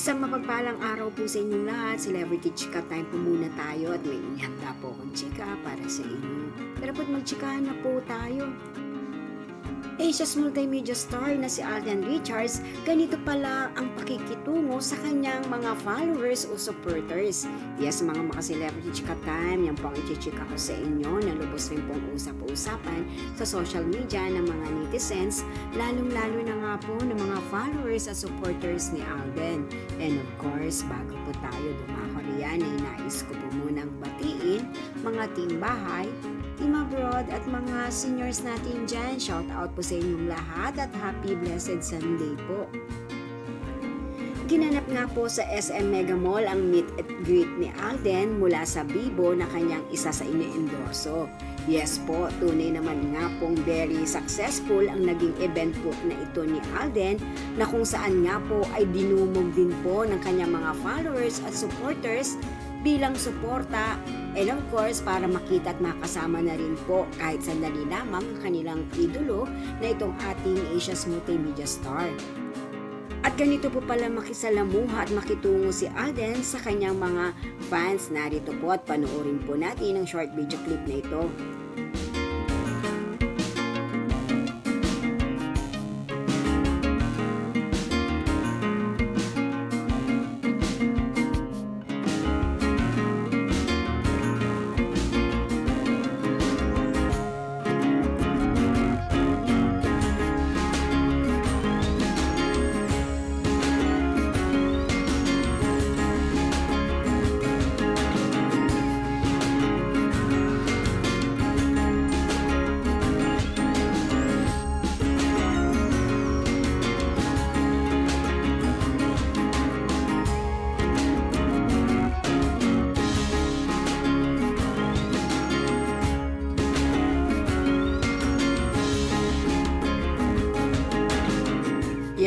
Isang mapagpalang araw po sa inyong lahat. Celebrity Chika Time po muna tayo at may ihanda po akong chika para sa inyo. Pero po't magchikahan na po tayo. Asia's multimedia star na si Alden Richards, ganito pala ang pakikitungo sa kanyang mga followers o supporters. Yes, mga celebrity chika time, yan po ang ichichika ko sa inyo na lubos rin pong usap-usapan sa social media ng mga netizens, lalong-lalo na nga po ng mga followers at supporters ni Alden. And of course, bago po tayo dumako riyan, ay nais ko po munang batiin mga team bahay, team abroad at mga seniors natin dyan. Shout out po sa inyong lahat at happy blessed Sunday po. Ginanap nga po sa SM Mega Mall ang meet and greet ni Alden mula sa Bibo na kanyang isa sa ine-endorso. Yes po, tunay naman nga pong very successful ang naging event po na ito ni Alden na kung saan nga po ay dinumog din po ng kanyang mga followers at supporters bilang suporta and of course para makita at makasama na rin po kahit sandali lamang ang kanilang idolo na itong ating Asia's multimedia star. At ganito po pala makisalamuha at makitungo si Alden sa kanyang mga fans. Narito po at panoorin po natin ang short video clip na ito.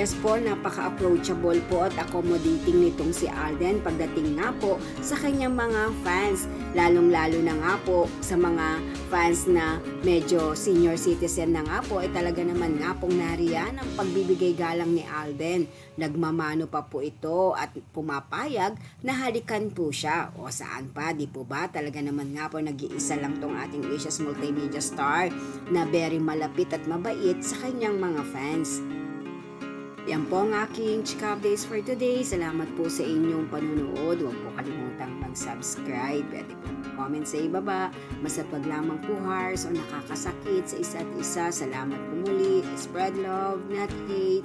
Yes po, napaka-approachable po at accommodating nitong si Alden pagdating nga po sa kanyang mga fans. Lalong-lalo na nga po sa mga fans na medyo senior citizen na nga po ay talaga naman nga pong nariyan ang pagbibigay galang ni Alden. Nagmamano pa po ito at pumapayag na halikan po siya. O saan pa, di po ba? Talaga naman nga po nag-iisa lang tong ating Asia's multimedia star na very malapit at mabait sa kanyang mga fans. Yan po ang aking chika updates for today. Salamat po sa inyong panunood. Huwag po kalimutang mag-subscribe. Pwede po comment sa ibaba. Basta pag lamang po hearts o nakakasakit sa isa't isa. Salamat po muli. Spread love, not hate.